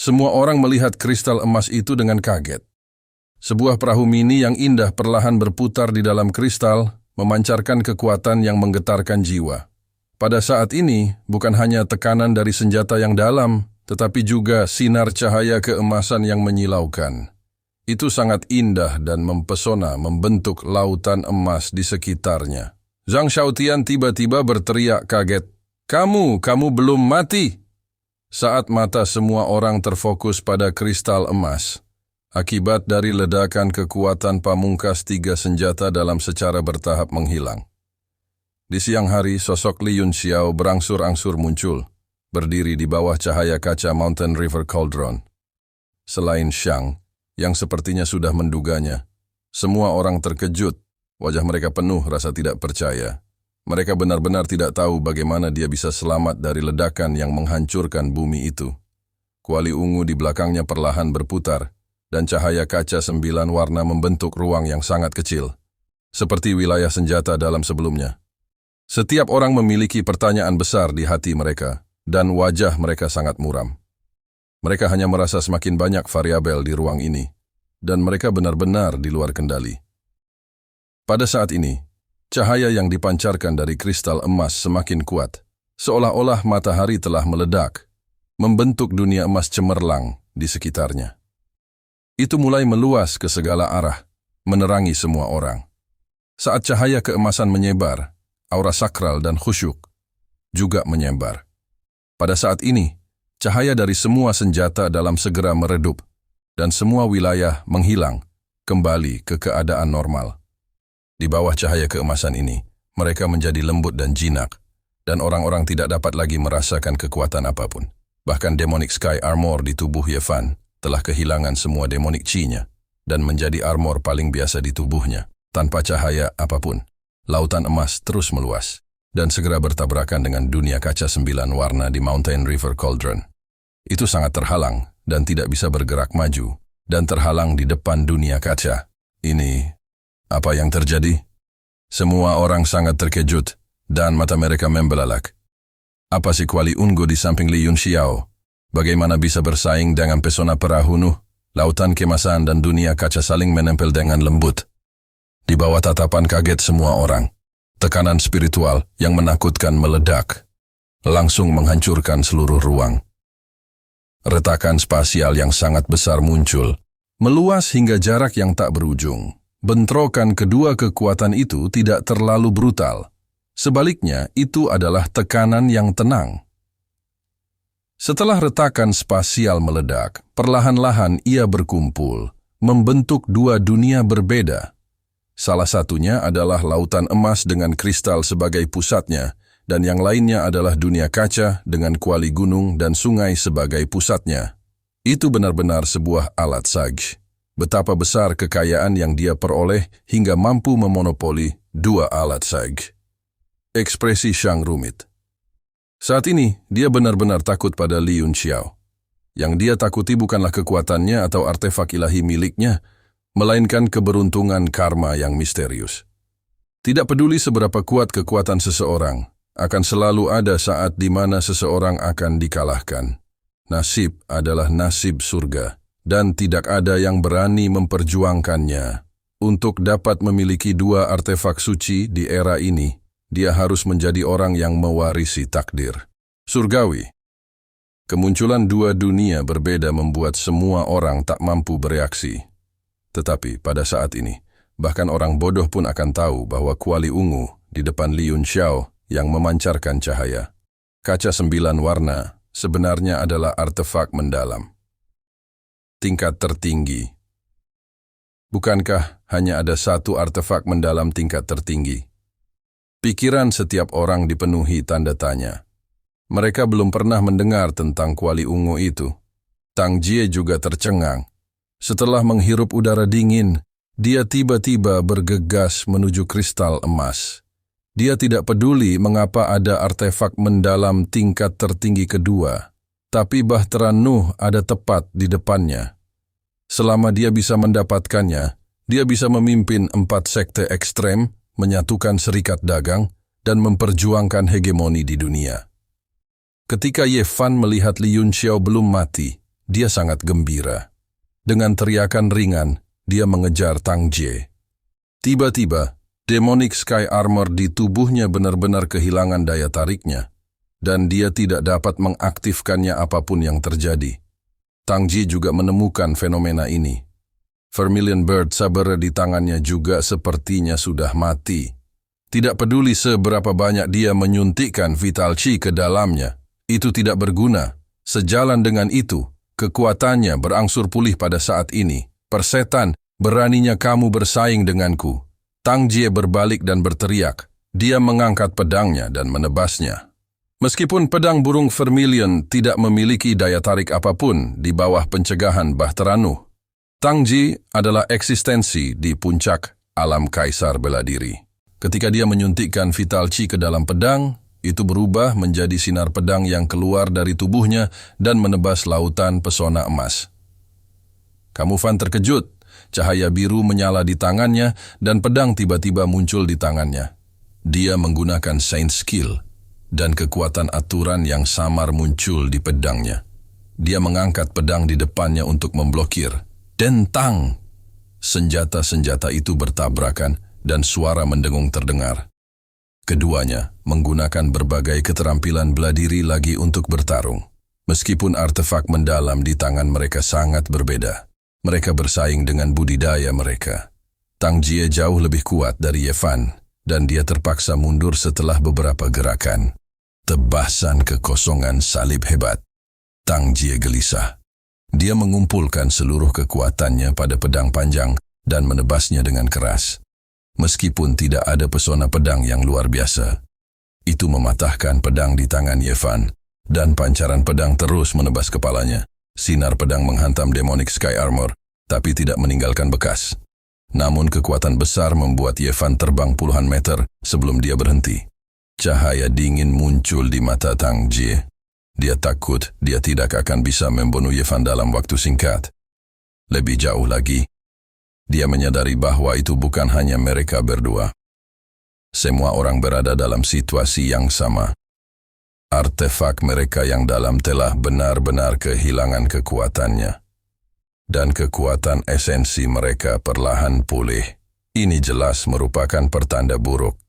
Semua orang melihat kristal emas itu dengan kaget. Sebuah perahu mini yang indah perlahan berputar di dalam kristal, memancarkan kekuatan yang menggetarkan jiwa. Pada saat ini, bukan hanya tekanan dari senjata yang dalam, tetapi juga sinar cahaya keemasan yang menyilaukan. Itu sangat indah dan mempesona membentuk lautan emas di sekitarnya. Zhang Xiaotian tiba-tiba berteriak kaget, Kamu belum mati!" Saat mata semua orang terfokus pada kristal emas, akibat dari ledakan kekuatan pamungkas 3 senjata dalam secara bertahap menghilang. Di siang hari, sosok Li Yunxiao berangsur-angsur muncul, berdiri di bawah cahaya kaca Mountain River Cauldron. Selain Shang, yang sepertinya sudah menduganya, semua orang terkejut, wajah mereka penuh rasa tidak percaya. Mereka benar-benar tidak tahu bagaimana dia bisa selamat dari ledakan yang menghancurkan bumi itu. Kuali ungu di belakangnya perlahan berputar, dan cahaya kaca 9 warna membentuk ruang yang sangat kecil, seperti wilayah senjata dalam sebelumnya. Setiap orang memiliki pertanyaan besar di hati mereka, dan wajah mereka sangat muram. Mereka hanya merasa semakin banyak variabel di ruang ini, dan mereka benar-benar di luar kendali. Pada saat ini, cahaya yang dipancarkan dari kristal emas semakin kuat, seolah-olah matahari telah meledak, membentuk dunia emas cemerlang di sekitarnya. Itu mulai meluas ke segala arah, menerangi semua orang. Saat cahaya keemasan menyebar, aura sakral dan khusyuk juga menyebar. Pada saat ini, cahaya dari semua senjata dalam segera meredup, dan semua wilayah menghilang, kembali ke keadaan normal. Di bawah cahaya keemasan ini, mereka menjadi lembut dan jinak, dan orang-orang tidak dapat lagi merasakan kekuatan apapun. Bahkan Demonic Sky Armor di tubuh Ye Fan telah kehilangan semua Demonic Chi-nya, dan menjadi armor paling biasa di tubuhnya, tanpa cahaya apapun. Lautan emas terus meluas, dan segera bertabrakan dengan dunia kaca 9 warna di Mountain River Cauldron. Itu sangat terhalang, dan tidak bisa bergerak maju, dan terhalang di depan dunia kaca. Ini, apa yang terjadi? Semua orang sangat terkejut, dan mata mereka membelalak. Apa si Kuali Ungu di samping Li Yunxiao? Bagaimana bisa bersaing dengan pesona perahu Nuh? Lautan kemasan dan dunia kaca saling menempel dengan lembut. Di bawah tatapan kaget semua orang, tekanan spiritual yang menakutkan meledak, langsung menghancurkan seluruh ruang. Retakan spasial yang sangat besar muncul, meluas hingga jarak yang tak berujung. Bentrokan kedua kekuatan itu tidak terlalu brutal. Sebaliknya, itu adalah tekanan yang tenang. Setelah retakan spasial meledak, perlahan-lahan ia berkumpul, membentuk 2 dunia berbeda. Salah satunya adalah lautan emas dengan kristal sebagai pusatnya, dan yang lainnya adalah dunia kaca dengan kuali gunung dan sungai sebagai pusatnya. Itu benar-benar sebuah alat saj. Betapa besar kekayaan yang dia peroleh hingga mampu memonopoli 2 alat saj. Ekspresi Shang rumit. Saat ini, dia benar-benar takut pada Li Yunxiao. Yang dia takuti bukanlah kekuatannya atau artefak ilahi miliknya, melainkan keberuntungan karma yang misterius. Tidak peduli seberapa kuat kekuatan seseorang, akan selalu ada saat di mana seseorang akan dikalahkan. Nasib adalah nasib surga, dan tidak ada yang berani memperjuangkannya. Untuk dapat memiliki 2 artefak suci di era ini, dia harus menjadi orang yang mewarisi takdir surgawi. Kemunculan 2 dunia berbeda membuat semua orang tak mampu bereaksi. Tetapi pada saat ini, bahkan orang bodoh pun akan tahu bahwa kuali ungu di depan Li Yunxiao yang memancarkan cahaya. Kaca 9 warna sebenarnya adalah artefak mendalam. Tingkat tertinggi. Bukankah hanya ada 1 artefak mendalam tingkat tertinggi? Pikiran setiap orang dipenuhi tanda tanya. Mereka belum pernah mendengar tentang kuali ungu itu. Tang Jie juga tercengang. Setelah menghirup udara dingin, dia tiba-tiba bergegas menuju kristal emas. Dia tidak peduli mengapa ada artefak mendalam tingkat tertinggi kedua, tapi bahtera Nuh ada tepat di depannya. Selama dia bisa mendapatkannya, dia bisa memimpin 4 sekte ekstrem, menyatukan serikat dagang, dan memperjuangkan hegemoni di dunia. Ketika Ye Fan melihat Li Yunxiao belum mati, dia sangat gembira. Dengan teriakan ringan, dia mengejar Tang Jie. Tiba-tiba, demonic sky armor di tubuhnya benar-benar kehilangan daya tariknya, dan dia tidak dapat mengaktifkannya apapun yang terjadi. Tang Jie juga menemukan fenomena ini. Vermilion Bird Saber di tangannya juga sepertinya sudah mati. Tidak peduli seberapa banyak dia menyuntikkan Vital Chi ke dalamnya, itu tidak berguna. Sejalan dengan itu, kekuatannya berangsur pulih pada saat ini. Persetan, beraninya kamu bersaing denganku. Tang Jie berbalik dan berteriak. Dia mengangkat pedangnya dan menebasnya. Meskipun pedang burung Vermilion tidak memiliki daya tarik apapun di bawah pencegahan Bahtera Nuh, Tang Jie adalah eksistensi di puncak alam kaisar bela diri. Ketika dia menyuntikkan Vital Chi ke dalam pedang, itu berubah menjadi sinar pedang yang keluar dari tubuhnya dan menebas lautan pesona emas. Kamu Fan terkejut, cahaya biru menyala di tangannya dan pedang tiba-tiba muncul di tangannya. Dia menggunakan Saint Skill, dan kekuatan aturan yang samar muncul di pedangnya. Dia mengangkat pedang di depannya untuk memblokir. Dentang! Senjata-senjata itu bertabrakan dan suara mendengung terdengar. Keduanya menggunakan berbagai keterampilan bela diri lagi untuk bertarung. Meskipun artefak mendalam di tangan mereka sangat berbeda, mereka bersaing dengan budidaya mereka. Tang Jie jauh lebih kuat dari Ye Fan, dan dia terpaksa mundur setelah beberapa gerakan. Tebasan kekosongan salib hebat. Tang Jie gelisah. Dia mengumpulkan seluruh kekuatannya pada pedang panjang dan menebasnya dengan keras. Meskipun tidak ada pesona pedang yang luar biasa, itu mematahkan pedang di tangan Ye Fan, dan pancaran pedang terus menebas kepalanya. Sinar pedang menghantam demonic sky armor, tapi tidak meninggalkan bekas. Namun kekuatan besar membuat Ye Fan terbang puluhan meter sebelum dia berhenti. Cahaya dingin muncul di mata Tang Jie. Dia takut dia tidak akan bisa membunuh Ye Fan dalam waktu singkat. Lebih jauh lagi, dia menyadari bahwa itu bukan hanya mereka berdua. Semua orang berada dalam situasi yang sama. Artefak mereka yang dalam telah benar-benar kehilangan kekuatannya. Dan kekuatan esensi mereka perlahan pulih. Ini jelas merupakan pertanda buruk.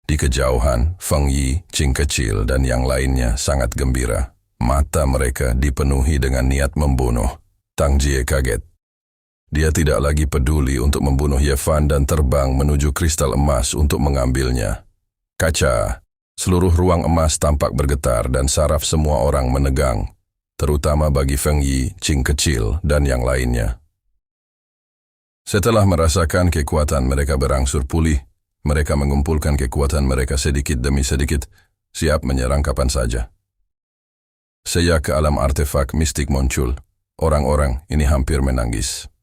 Di kejauhan, Feng Yi, Qing Kecil, dan yang lainnya sangat gembira. Mata mereka dipenuhi dengan niat membunuh. Tang Jie kaget. Dia tidak lagi peduli untuk membunuh Ye Fan dan terbang menuju kristal emas untuk mengambilnya. Kaca, seluruh ruang emas tampak bergetar dan saraf semua orang menegang. Terutama bagi Feng Yi, Qing Kecil, dan yang lainnya. Setelah merasakan kekuatan mereka berangsur pulih, mereka mengumpulkan kekuatan mereka sedikit demi sedikit, siap menyerang kapan saja. Sejak ke alam artefak mistik muncul, orang-orang ini hampir menangis.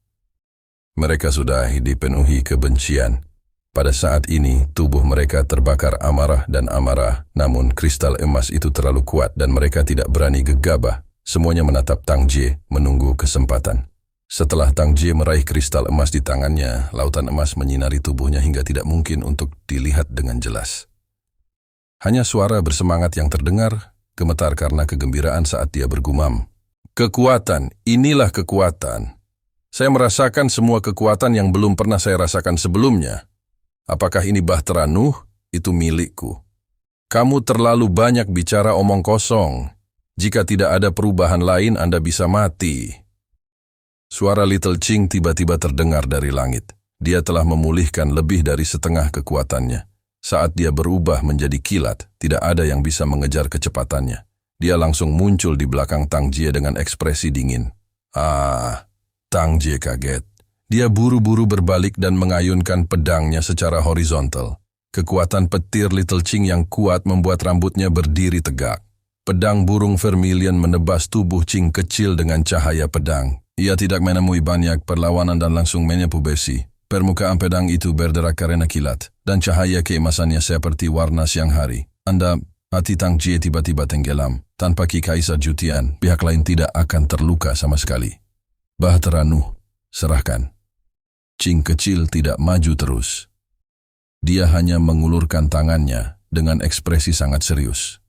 Mereka sudah dipenuhi kebencian. Pada saat ini, tubuh mereka terbakar amarah dan amarah, namun kristal emas itu terlalu kuat dan mereka tidak berani gegabah. Semuanya menatap Tang Jie, menunggu kesempatan. Setelah Tang Jie meraih kristal emas di tangannya, lautan emas menyinari tubuhnya hingga tidak mungkin untuk dilihat dengan jelas. Hanya suara bersemangat yang terdengar, gemetar karena kegembiraan saat dia bergumam. Kekuatan, inilah kekuatan. Saya merasakan semua kekuatan yang belum pernah saya rasakan sebelumnya. Apakah ini Bahtera Nuh? Itu milikku. Kamu terlalu banyak bicara omong kosong. Jika tidak ada perubahan lain, Anda bisa mati. Suara Little Qing tiba-tiba terdengar dari langit. Dia telah memulihkan lebih dari setengah kekuatannya. Saat dia berubah menjadi kilat, tidak ada yang bisa mengejar kecepatannya. Dia langsung muncul di belakang Tang Jie dengan ekspresi dingin. Tang Jie kaget. Dia buru-buru berbalik dan mengayunkan pedangnya secara horizontal. Kekuatan petir Little Qing yang kuat membuat rambutnya berdiri tegak. Pedang burung Vermilion menebas tubuh Qing Kecil dengan cahaya pedang. Ia tidak menemui banyak perlawanan dan langsung menyapu besi. Permukaan pedang itu berderak karena kilat, dan cahaya keemasannya seperti warna siang hari. Hati Tang Jie tiba-tiba tenggelam. Tanpa Ki Kaisar Jutian, pihak lain tidak akan terluka sama sekali. Bahtera Nuh, serahkan. Qing Kecil tidak maju terus. Dia hanya mengulurkan tangannya dengan ekspresi sangat serius.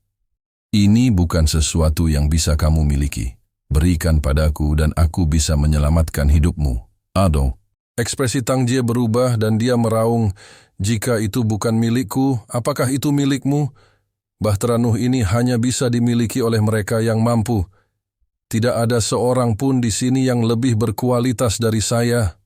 Ini bukan sesuatu yang bisa kamu miliki. Berikan padaku dan aku bisa menyelamatkan hidupmu. Ado. Ekspresi Tang Jie berubah dan dia meraung, jika itu bukan milikku, apakah itu milikmu? Bahtera Nuh ini hanya bisa dimiliki oleh mereka yang mampu. Tidak ada seorang pun di sini yang lebih berkualitas dari saya.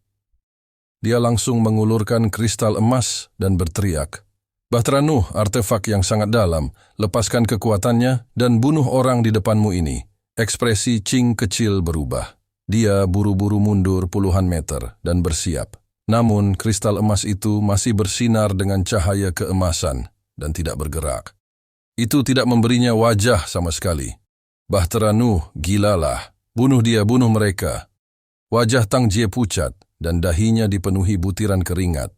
Dia langsung mengulurkan kristal emas dan berteriak, Bahtera Nuh, artefak yang sangat dalam, lepaskan kekuatannya dan bunuh orang di depanmu ini. Ekspresi Qing kecil berubah. Dia buru-buru mundur puluhan meter dan bersiap. Namun, kristal emas itu masih bersinar dengan cahaya keemasan dan tidak bergerak. Itu tidak memberinya wajah sama sekali. Bahtera Nuh, gilalah. Bunuh dia, bunuh mereka. Wajah Tang Jie pucat dan dahinya dipenuhi butiran keringat.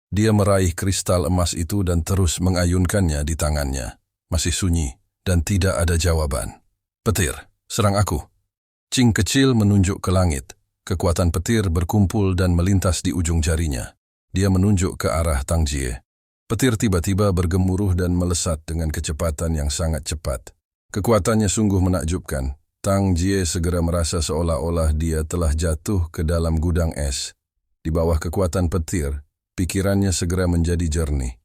Dia meraih kristal emas itu dan terus mengayunkannya di tangannya. Masih sunyi dan tidak ada jawaban. Petir. Serang aku. Qing kecil menunjuk ke langit. Kekuatan petir berkumpul dan melintas di ujung jarinya. Dia menunjuk ke arah Tang Jie. Petir tiba-tiba bergemuruh dan melesat dengan kecepatan yang sangat cepat. Kekuatannya sungguh menakjubkan. Tang Jie segera merasa seolah-olah dia telah jatuh ke dalam gudang es. Di bawah kekuatan petir, pikirannya segera menjadi jernih.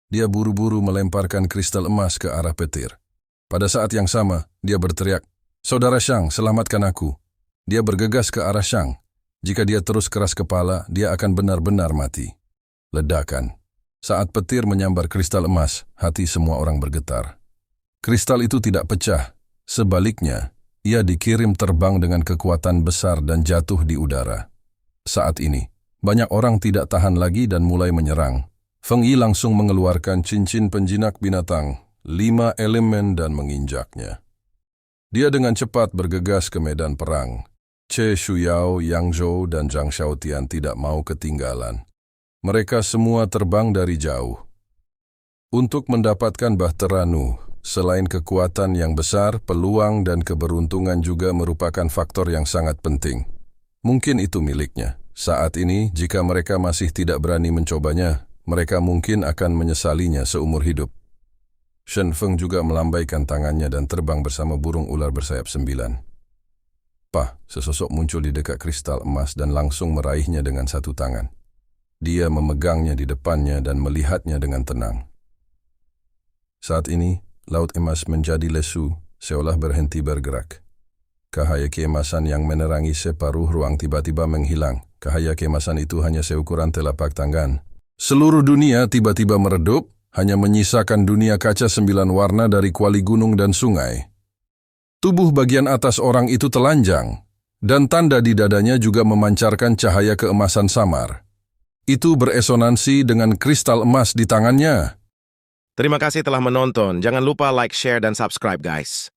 Dia buru-buru melemparkan kristal emas ke arah petir. Pada saat yang sama, dia berteriak, Saudara Shang, selamatkan aku. Dia bergegas ke arah Shang. Jika dia terus keras kepala, dia akan benar-benar mati. Ledakan. Saat petir menyambar kristal emas, hati semua orang bergetar. Kristal itu tidak pecah. Sebaliknya, ia dikirim terbang dengan kekuatan besar dan jatuh di udara. Saat ini, banyak orang tidak tahan lagi dan mulai menyerang. Feng Yi langsung mengeluarkan cincin penjinak binatang, 5 elemen dan menginjaknya. Dia dengan cepat bergegas ke medan perang. Che Shuyao, Yang Zhou, dan Zhang Xiaotian tidak mau ketinggalan. Mereka semua terbang dari jauh. Untuk mendapatkan Bahtera Nuh, selain kekuatan yang besar, peluang dan keberuntungan juga merupakan faktor yang sangat penting. Mungkin itu miliknya. Saat ini, jika mereka masih tidak berani mencobanya, mereka mungkin akan menyesalinya seumur hidup. Shen Feng juga melambaikan tangannya dan terbang bersama burung ular bersayap 9. Sesosok muncul di dekat kristal emas dan langsung meraihnya dengan satu tangan. Dia memegangnya di depannya dan melihatnya dengan tenang. Saat ini, laut emas menjadi lesu, seolah berhenti bergerak. Cahaya keemasan yang menerangi separuh ruang tiba-tiba menghilang. Cahaya keemasan itu hanya seukuran telapak tangan. Seluruh dunia tiba-tiba meredup, hanya menyisakan dunia kaca 9 warna dari kuali gunung dan sungai. Tubuh bagian atas orang itu telanjang, dan tanda di dadanya juga memancarkan cahaya keemasan samar. Itu beresonansi dengan kristal emas di tangannya. Terima kasih telah menonton. Jangan lupa like, share, dan subscribe guys.